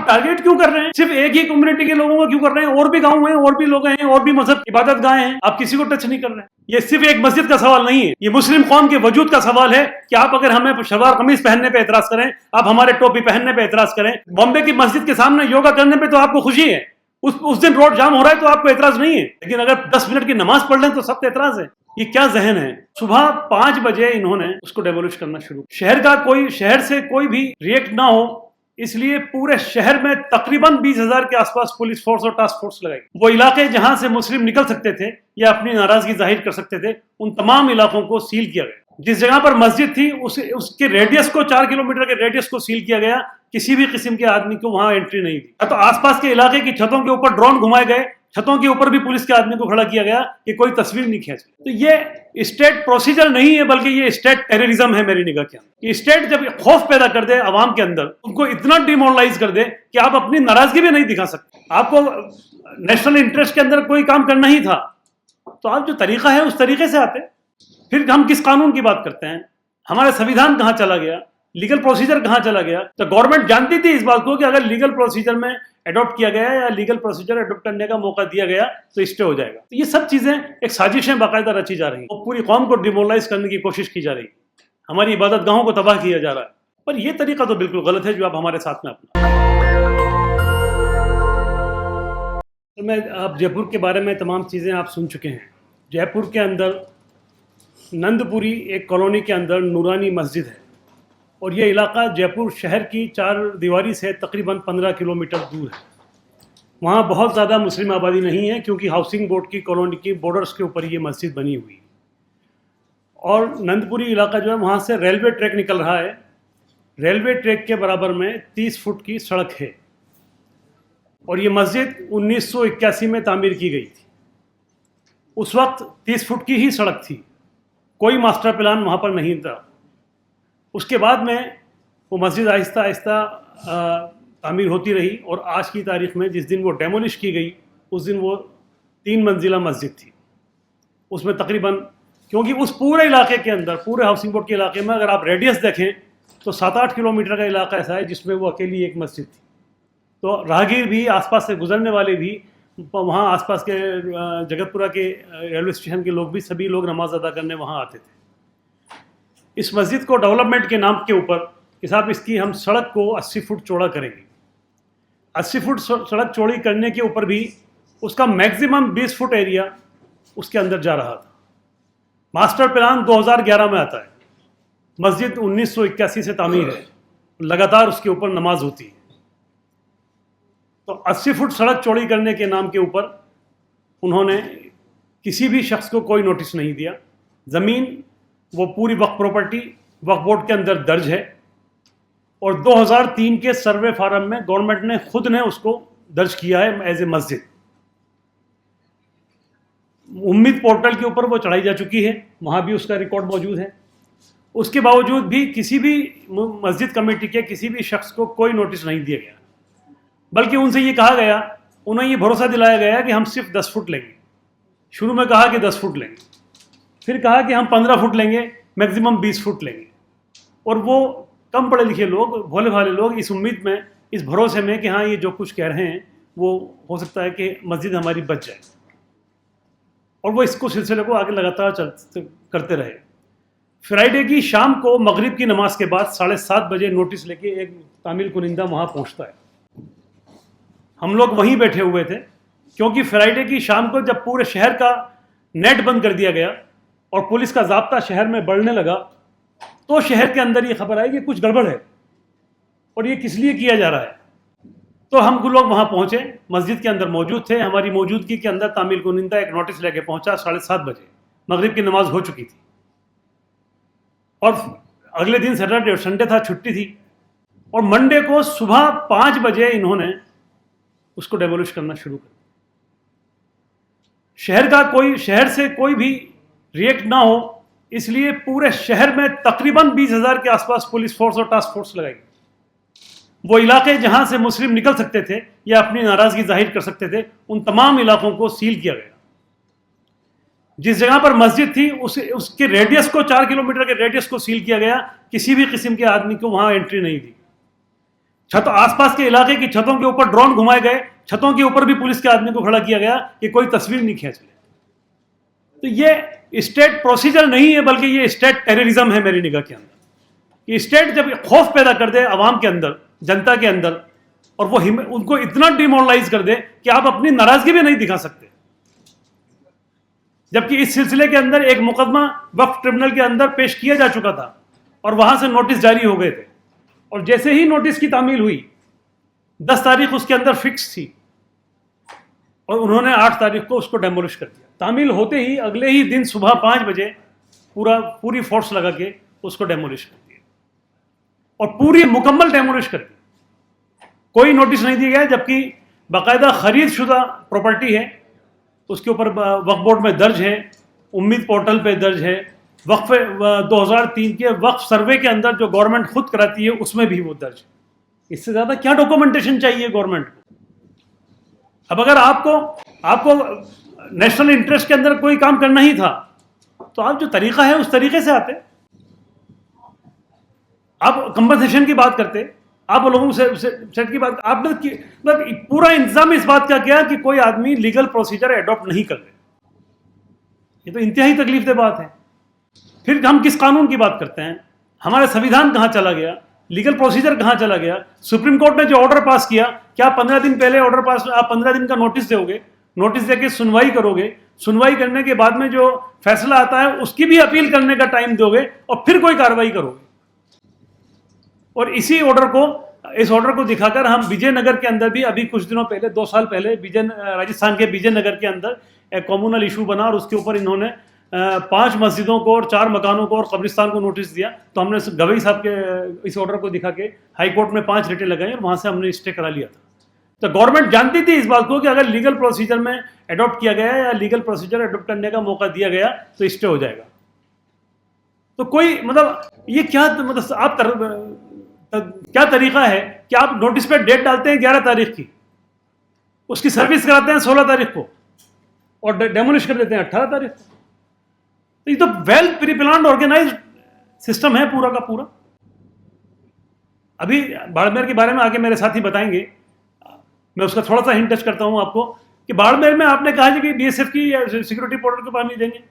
आप टारगेट क्यों कर रहे हैं? सिर्फ एक ही कम्युनिटी के लोगों को क्यों कर रहे हैं? और भी गांव हैं, और भी लोग हैं, और भी मजहब इबादत गाहें हैं, आप किसी को टच नहीं कर रहे हैं। ये सिर्फ एक मस्जिद का सवाल नहीं है, ये मुस्लिम कौम के वजूद का सवाल है कि आप अगर हमें शलवार कमीज पहनने पे एतराज करें, आप हमारे टोपी पहनने पे एतराज करें, बॉम्बे की मस्जिद के सामने योगा करने पे तो आपको खुशी है, उस दिन रोड जाम हो रहा है तो आपको एतराज नहीं है, लेकिन अगर 10 मिनट की नमाज पढ़ लें तो सब एतराज है। ये क्या जहन है? सुबह 5 बजे इन्होंने उसको डेमोलिश करना शुरू। शहर से कोई भी रिएक्ट ना हो इसलिए पूरे शहर में तकरीबन 20,000 के आसपास पुलिस फोर्स और टास्क फोर्स लगाई। वो इलाके जहां से मुस्लिम निकल सकते थे या अपनी नाराजगी जाहिर कर सकते थे, उन तमाम इलाकों को सील किया गया। जिस जगह पर मस्जिद थी उसके रेडियस को 4 किलोमीटर के रेडियस को सील किया गया, किसी भी किस्म के आदमी को वहां एंट्री नहीं दी। तो आसपास के इलाके की छतों के ऊपर ड्रोन घुमाए गए, छतों के ऊपर भी पुलिस के आदमी को खड़ा किया गया कि कोई तस्वीर नहीं खींच। तो ये स्टेट प्रोसीजर नहीं है, बल्कि ये स्टेट टेररिज्म है मेरी निगाह के अंदर। स्टेट जब खौफ पैदा कर दे आवाम के अंदर, उनको इतना डिमोरलाइज कर दे कि आप अपनी नाराजगी भी नहीं दिखा सकते। आपको नेशनल इंटरेस्ट के अंदर कोई काम करना ही था तो आप जो तरीका है उस तरीके से आते। फिर हम किस कानून की बात करते हैं? हमारा संविधान कहाँ चला गया? लीगल प्रोसीजर कहाँ चला गया? तो गवर्नमेंट जानती थी इस बात को कि अगर लीगल प्रोसीजर में एडॉप्ट किया गया या लीगल प्रोसीजर एडॉप्ट करने का मौका दिया गया तो स्टे हो जाएगा। तो ये सब चीजें एक साजिशें बाकायदा रची जा रही हैं और पूरी कौम को डिमोरलाइज करने की कोशिश की जा रही है। हमारी इबादत गाहों को तबाह किया जा रहा है, पर यह तरीका तो बिल्कुल गलत है जो आप हमारे साथ में अपना। तो मैं आप जयपुर के बारे में तमाम चीज़ें आप सुन चुके हैं। जयपुर के अंदर नंदपुरी एक कॉलोनी के अंदर नूरानी मस्जिद है और ये इलाका जयपुर शहर की 4 दीवारी से तकरीबन 15 किलोमीटर दूर है। वहाँ बहुत ज़्यादा मुस्लिम आबादी नहीं है क्योंकि हाउसिंग बोर्ड की कॉलोनी की बॉर्डर्स के ऊपर ये मस्जिद बनी हुई है। और नंदपुरी इलाका जो है वहाँ से रेलवे ट्रैक निकल रहा है। रेलवे ट्रैक के बराबर में 30 फुट की सड़क है और ये मस्जिद 1981 में तामीर की गई थी। उस वक्त 30 फुट की ही सड़क थी, कोई मास्टर प्लान वहाँ पर नहीं था। उसके बाद में वो मस्जिद आहिस्ता आहिस्ता तामीर होती रही और आज की तारीख में जिस दिन वो डेमोलिश की गई उस दिन वो 3 मंजिला मस्जिद थी। उसमें तकरीबन, क्योंकि उस पूरे इलाके के अंदर, पूरे हाउसिंग बोर्ड के इलाके में अगर आप रेडियस देखें तो 7-8 किलोमीटर का इलाका ऐसा है जिसमें वो अकेली एक मस्जिद थी। तो राहगीर भी, आसपास से गुजरने वाले भी, वहाँ आसपास के जगतपुरा के रेलवे स्टेशन के लोग भी, सभी लोग नमाज अदा करने वहाँ आते थे। इस मस्जिद को डेवलपमेंट के नाम के ऊपर कि साहब इसकी हम सड़क को 80 फुट चौड़ा करेंगे। 80 फुट सड़क चौड़ी करने के ऊपर भी उसका मैक्सिमम 20 फुट एरिया उसके अंदर जा रहा था। मास्टर प्लान 2011 में आता है। मस्जिद 1981 से तामीर है, लगातार उसके ऊपर नमाज होती है। तो 80 फुट सड़क चौड़ी करने के नाम के ऊपर उन्होंने किसी भी शख्स को कोई नोटिस नहीं दिया। ज़मीन वो पूरी वक्फ प्रॉपर्टी वक्फ बोर्ड के अंदर दर्ज है और 2003 के सर्वे फार्म में गवर्नमेंट ने खुद ने उसको दर्ज किया है एज ए मस्जिद। उम्मीद पोर्टल के ऊपर वो चढ़ाई जा चुकी है, वहाँ भी उसका रिकॉर्ड मौजूद है। उसके बावजूद भी किसी भी मस्जिद कमेटी के किसी भी शख्स को कोई नोटिस नहीं दिया गया, बल्कि उनसे ये कहा गया, उन्हें ये भरोसा दिलाया गया कि हम सिर्फ 10 फुट लेंगे। शुरू में कहा कि 10 फुट लेंगे, फिर कहा कि हम 15 फुट लेंगे, मैक्सिमम 20 फुट लेंगे। और वो कम पढ़े लिखे लोग, भोले भाले लोग इस उम्मीद में, इस भरोसे में कि हाँ ये जो कुछ कह रहे हैं वो हो सकता है कि मस्जिद हमारी बच जाए, और वो इसको सिलसिले को आगे लगातार करते रहे। फ्राइडे की शाम को मगरिब की नमाज के बाद 7:30 बजे नोटिस लेके एक तामील कुनिंदा वहाँ पहुँचता है। हम लोग वहीं बैठे हुए थे क्योंकि फ्राइडे की शाम को जब पूरे शहर का नेट बंद कर दिया गया और पुलिस का ज़ाब्ता शहर में बढ़ने लगा तो शहर के अंदर ये खबर आई कि कुछ गड़बड़ है और ये किस लिए किया जा रहा है। तो हम लोग वहाँ पहुँचे, मस्जिद के अंदर मौजूद थे। हमारी मौजूदगी के अंदर तामील कुनिंदा एक नोटिस लेके पहुँचा 7:30 बजे। मगरिब की नमाज हो चुकी थी और अगले दिन सैटरडे और संडे था, छुट्टी थी। और मंडे को सुबह 5 बजे इन्होंने उसको डेमोलिश करना शुरू कर दिया। शहर से कोई भी रिएक्ट ना हो इसलिए पूरे शहर में तकरीबन 20,000 के आसपास पुलिस फोर्स और टास्क फोर्स लगाई। वो इलाके जहां से मुस्लिम निकल सकते थे या अपनी नाराजगी जाहिर कर सकते थे, उन तमाम इलाकों को सील किया गया। जिस जगह पर मस्जिद थी उसके रेडियस को 4 किलोमीटर के रेडियस को सील किया गया, किसी भी किस्म के आदमी को वहां एंट्री नहीं दी। छत आस पास के इलाके की छतों के ऊपर ड्रोन घुमाए गए, छतों के ऊपर भी पुलिस के आदमी को खड़ा किया गया कि कोई तस्वीर नहीं खींच ले। तो ये स्टेट प्रोसीजर नहीं है, बल्कि ये स्टेट टेररिज्म है मेरी निगाह के अंदर। ये स्टेट जब खौफ पैदा कर दे आवाम के अंदर, जनता के अंदर, और वो उनको इतना डिमोरलाइज कर दे कि आप अपनी नाराजगी भी नहीं दिखा सकते। जबकि इस सिलसिले के अंदर एक मुकदमा वक्फ ट्रिब्यूनल के अंदर पेश किया जा चुका था और वहां से नोटिस जारी हो गए थे, और जैसे ही नोटिस की तामील हुई 10 तारीख उसके अंदर फिक्स थी और उन्होंने 8 तारीख को उसको डेमोलिश कर दिया। तामील होते ही अगले ही दिन सुबह 5 बजे पूरी फोर्स लगा के उसको डेमोलिश कर दिया, और पूरी मुकम्मल डेमोलिश कर दी। कोई नोटिस नहीं दिया गया, जबकि बाकायदा खरीद शुदा प्रॉपर्टी है, उसके ऊपर वक्फ बोर्ड में दर्ज है, उम्मीद पोर्टल पे दर्ज है, वक्फ 2003 के वक्फ सर्वे के अंदर जो गवर्नमेंट खुद कराती है उसमें भी वो दर्ज है। इससे ज़्यादा क्या डॉक्यूमेंटेशन चाहिए गवर्नमेंट को? अब अगर आपको नेशनल इंटरेस्ट के अंदर कोई काम करना ही था तो आप जो तरीका है उस तरीके से आते, आप कंपनसेशन की बात करते, आप लोगों से सेट की बात, आपने मतलब पूरा इंतजाम इस बात का किया कि कोई आदमी लीगल प्रोसीजर एडॉप्ट नहीं कर रहे। ये तो इंतहाई तकलीफ दे बात है। फिर हम किस कानून की बात करते हैं? हमारा संविधान कहाँ चला गया? लीगल प्रोसीजर कहाँ चला गया? सुप्रीम कोर्ट ने जो ऑर्डर पास किया, क्या 15 दिन पहले ऑर्डर पास, आप 15 दिन का नोटिस दोगे, नोटिस देके सुनवाई करोगे, सुनवाई करने के बाद में जो फैसला आता है उसकी भी अपील करने का टाइम दोगे और फिर कोई कार्रवाई करोगे। और इस ऑर्डर को दिखाकर हम विजयनगर के अंदर भी अभी कुछ दिनों पहले, 2 साल पहले, राजस्थान के विजयनगर के अंदर एक कम्युनल इशू बना और उसके ऊपर इन्होंने 5 मस्जिदों को और 4 मकानों को और कब्रिस्तान को नोटिस दिया। तो हमने गवई साहब के इस ऑर्डर को दिखा के हाई कोर्ट में 5 रिटें लगाई और वहां से हमने स्टे करा लिया था। तो गवर्नमेंट जानती थी इस बात को कि अगर लीगल प्रोसीजर में अडॉप्ट किया गया या लीगल प्रोसीजर अडॉप्ट करने का मौका दिया गया तो स्टे हो जाएगा। तो कोई मतलब ये क्या, मतलब आप क्या तरीका है कि आप नोटिस पे डेट डालते हैं 11 तारीख की, उसकी सर्विस कराते हैं 16 तारीख को और डेमोलिश कर देते हैं 18 तारीख को। तो ये तो well pre planned organized system है पूरा का पूरा। अभी बाड़मेर के बारे में आगे मेरे साथी बताएंगे, मैं उसका थोड़ा सा हिंट टच करता हूं आपको कि बाड़मेर में आपने कहा है कि बीएसएफ की सिक्योरिटी पोर्टल को पानी देंगे,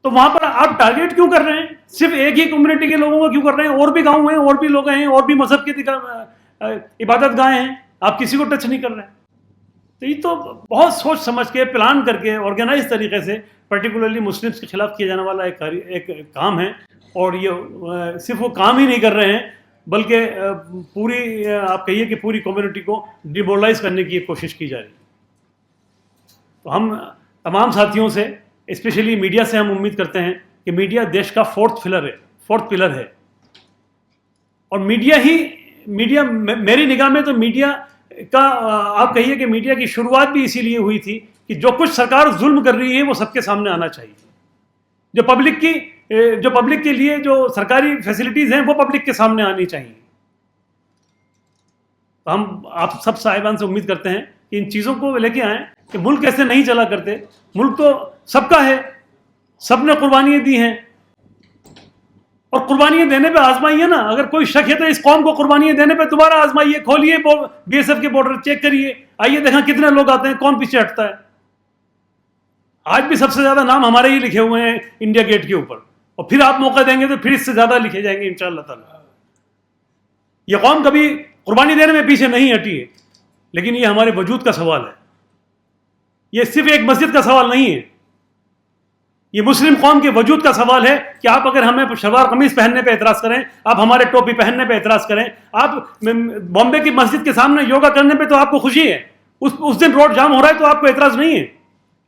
तो वहां पर आप टारगेट क्यों कर रहे हैं? सिर्फ एक ही कम्युनिटी के लोगों को क्यों कर रहे हैं? और भी गांव हैं, और भी लोग हैं, और भी मजहब के इबादत गाह हैं, आप किसी को टच नहीं कर रहे हैं। तो ये तो बहुत सोच समझ के, प्लान करके, ऑर्गेनाइज तरीके से पर्टिकुलरली मुस्लिम्स के खिलाफ किया जाने वाला एक काम है। और ये सिर्फ वो काम ही नहीं कर रहे हैं, बल्कि पूरी आप कहिए कि पूरी कम्युनिटी को डिमोरलाइज करने की कोशिश की जा रही है। तो हम तमाम साथियों से, स्पेशली मीडिया से, हम उम्मीद करते हैं कि मीडिया देश का फोर्थ पिलर है। और मीडिया मेरी निगाह में तो मीडिया का, आप कहिए कि मीडिया की शुरुआत भी इसीलिए हुई थी कि जो कुछ सरकार जुल्म कर रही है वो सबके सामने आना चाहिए। जो पब्लिक के लिए जो सरकारी फैसिलिटीज हैं वो पब्लिक के सामने आनी चाहिए। तो हम आप सब साहिबान से उम्मीद करते हैं कि इन चीज़ों को लेके आएँ कि मुल्क ऐसे नहीं चला करते। मुल्क तो सबका है, सबने कुर्बानियाँ दी हैं और कुर्बानियाँ देने पे आजमाइए ना। अगर कोई शक है तो इस कौम को कुर्बानियाँ देने पे दोबारा आजमाइए, खोलिए बीएसएफ के बॉर्डर, चेक करिए, आइए देखा कितने लोग आते हैं, कौन पीछे हटता है। आज भी सबसे ज्यादा नाम हमारे ही लिखे हुए हैं इंडिया गेट के ऊपर, और फिर आप मौका देंगे तो फिर इससे ज्यादा लिखे जाएंगे इंशाअल्लाह ताला। ये कौम कभी कुर्बानी देने में पीछे नहीं हटी है, लेकिन ये हमारे वजूद का सवाल है। ये सिर्फ एक मस्जिद का सवाल नहीं है, ये मुस्लिम कौम के वजूद का सवाल है कि आप अगर हमें शलवार कमीज पहनने पे एतराज करें, आप हमारे टोपी पहनने पे एतराज करें, आप बॉम्बे की मस्जिद के सामने योगा करने पे तो आपको खुशी है, उस दिन रोड जाम हो रहा है तो आपको एतराज नहीं है,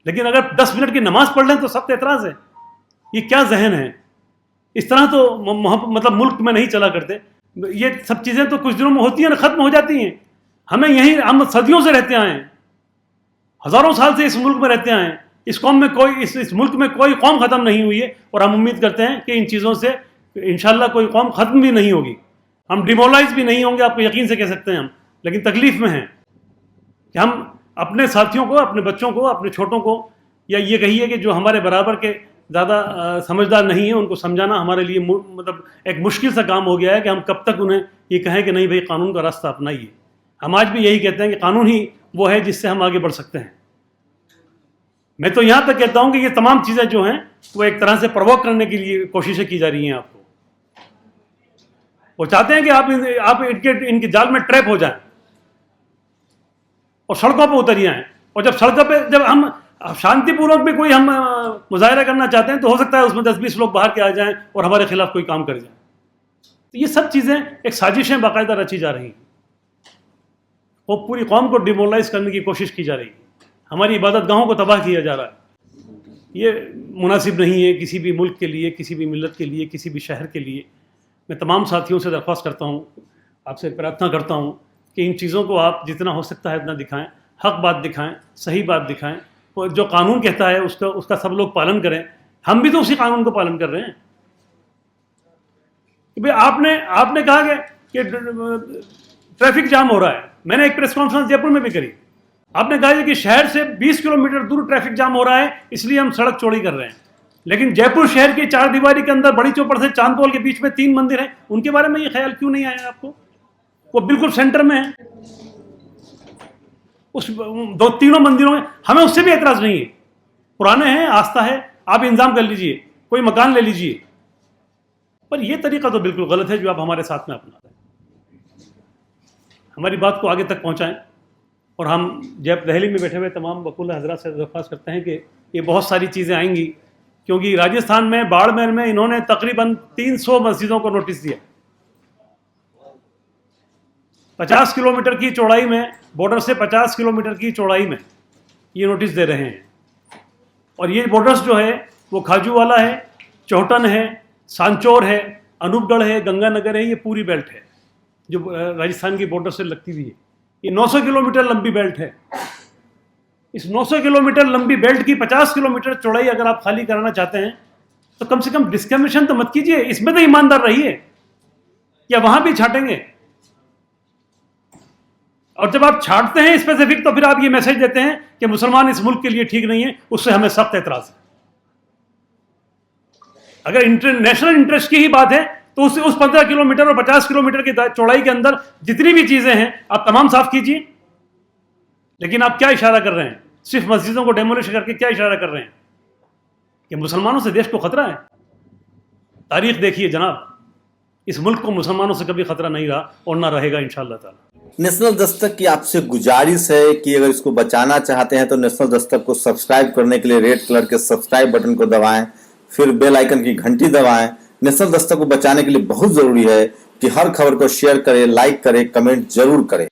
लेकिन अगर 10 मिनट की नमाज पढ़ लें तो सब एतराज है। ये क्या जहन है? इस तरह तो मतलब मुल्क में नहीं चला करते। ये सब चीज़ें तो कुछ दिनों में होती हैं ना, ख़त्म हो जाती हैं। हम सदियों से रहते आए हैं, हज़ारों साल से इस मुल्क में रहते आए हैं। इस कौम में इस मुल्क में कोई कौम ख़त्म नहीं हुई है, और हम उम्मीद करते हैं कि इन चीज़ों से इंशाल्लाह कोई कौम ख़त्म भी नहीं होगी, हम डिमोरलाइज भी नहीं होंगे, आपको यकीन से कह सकते हैं हम। लेकिन तकलीफ़ में हैं कि हम अपने साथियों को, अपने बच्चों को, अपने छोटों को, या ये कहिए कि जो हमारे बराबर के ज़्यादा समझदार नहीं है, उनको समझाना हमारे लिए मतलब एक मुश्किल सा काम हो गया है कि हम कब तक उन्हें یہ کہیں کہ نہیں بھائی قانون کا راستہ اپنائیے. ہم آج بھی یہی کہتے ہیں کہ قانون ہی وہ ہے جس سے ہم آگے بڑھ سکتے ہیں. میں تو یہاں تک کہتا ہوں کہ یہ تمام چیزیں جو ہیں وہ ایک طرح سے پرووک کرنے کے لیے کوششیں کی جا رہی ہیں آپ کو. وہ چاہتے ہیں کہ آپ ان کے جال میں ٹریپ ہو جائیں اور سڑکوں پہ اتر جائیں. اور جب سڑکوں پہ جب ہم شانتی پوروک بھی کوئی ہم مظاہرہ کرنا چاہتے ہیں تو ہو سکتا ہے اس میں 10-20 لوگ باہر کے آ جائیں اور ہمارے خلاف کوئی کام کر جائیں. تو یہ سب چیزیں ایک سازشیں باقاعدہ رچی جا رہی ہیں. وہ پوری قوم کو ڈیمورلائز کرنے کی کوشش کی جا رہی ہے. ہماری عبادت گاہوں کو تباہ کیا جا رہا ہے. یہ مناسب نہیں ہے کسی بھی ملک کے لیے, کسی بھی ملت کے لیے, کسی بھی شہر کے لیے. میں تمام ساتھیوں سے درخواست کرتا ہوں, آپ سے پرارتھنا کرتا ہوں کہ ان چیزوں کو آپ جتنا ہو سکتا ہے اتنا دکھائیں, حق بات دکھائیں, صحیح بات دکھائیں. جو قانون کہتا ہے اس کا سب لوگ پالن کریں. ہم بھی تو اسی قانون کو پالن کر رہے ہیں. آپ نے کہا کہ ٹریفک جام ہو رہا ہے. میں نے ایک پریس کانفرنس جے پور میں بھی کری. آپ نے کہا کہ شہر سے 20 کلومیٹر دور ٹریفک جام ہو رہا ہے اس لیے ہم سڑک چوڑی کر رہے ہیں. لیکن جے پور شہر کی 4 دیواری کے اندر بڑی چوپڑ سے چاند پول کے بیچ میں 3 مندر ہیں. ان کے بارے میں یہ خیال کیوں نہیں آیا آپ کو؟ وہ بالکل سینٹر میں ہے. اس 2-3 مندروں میں ہمیں اس سے بھی اعتراض نہیں ہے. پرانے ہیں, آستھا ہے, آپ انتظام کر لیجئے, کوئی مکان لے لیجئے. پر یہ طریقہ تو بالکل غلط ہے جو آپ ہمارے ساتھ میں اپنا رہے ہیں. ہماری بات کو آگے تک پہنچائیں. اور ہم جب دہلی میں بیٹھے ہوئے تمام وکلا حضرات سے درخواست کرتے ہیں کہ یہ بہت ساری چیزیں آئیں گی, کیونکہ راجستھان میں باڑمیر میں انہوں نے تقریباً 300 مسجدوں کو نوٹس دیا. 50 کلومیٹر کی چوڑائی میں, بارڈر سے 50 کلومیٹر کی چوڑائی میں یہ نوٹس دے رہے ہیں. اور یہ بارڈرز جو ہے وہ کھاجو والا ہے, چوٹن ہے, سانچور ہے, انوپ گڑھ ہے, گنگا نگر ہے. یہ پوری بیلٹ ہے جو راجستھان کی بارڈر سے لگتی ہوئی ہے. یہ 900 کلومیٹر لمبی بیلٹ ہے. اس 900 کلومیٹر لمبی بیلٹ کی 50 کلومیٹر چوڑائی اگر آپ خالی کرانا چاہتے ہیں تو کم سے کم ڈسکریمنیشن تو مت کیجیے. اس میں تو ایماندار رہیے. یا وہاں بھی چھانٹیں گے؟ اور جب آپ چھانٹتے ہیں اسپیسیفک تو پھر آپ یہ میسج دیتے ہیں کہ مسلمان اس ملک کے لیے ٹھیک نہیں ہے. اس سے ہمیں سخت اعتراض ہے. اگر نیشنل انٹرسٹ کی ہی بات ہے تو اس 15 کلومیٹر اور 50 کلومیٹر کی چوڑائی کے اندر جتنی بھی چیزیں ہیں آپ تمام صاف کیجیے. لیکن آپ کیا اشارہ کر رہے ہیں؟ صرف مسجدوں کو ڈیمولش کر کے کیا اشارہ کر رہے ہیں؟ کہ مسلمانوں سے دیش کو خطرہ ہے. تاریخ دیکھیے جناب, اس ملک کو مسلمانوں سے کبھی خطرہ نہیں رہا اور نہ رہے گا انشاءاللہ تعالی. نیشنل دستک کی آپ سے گزارش ہے کہ اگر اس کو بچانا چاہتے ہیں تو نیشنل دستک کو سبسکرائب کرنے کے لیے ریڈ کلر کے سبسکرائب بٹن کو دبائیں, پھر بیل آئیکن کی گھنٹی دبائیں. نیشنل دستک کو بچانے کے لیے بہت ضروری ہے کہ ہر خبر کو شیئر کریں, لائک کریں, کمنٹ ضرور کریں.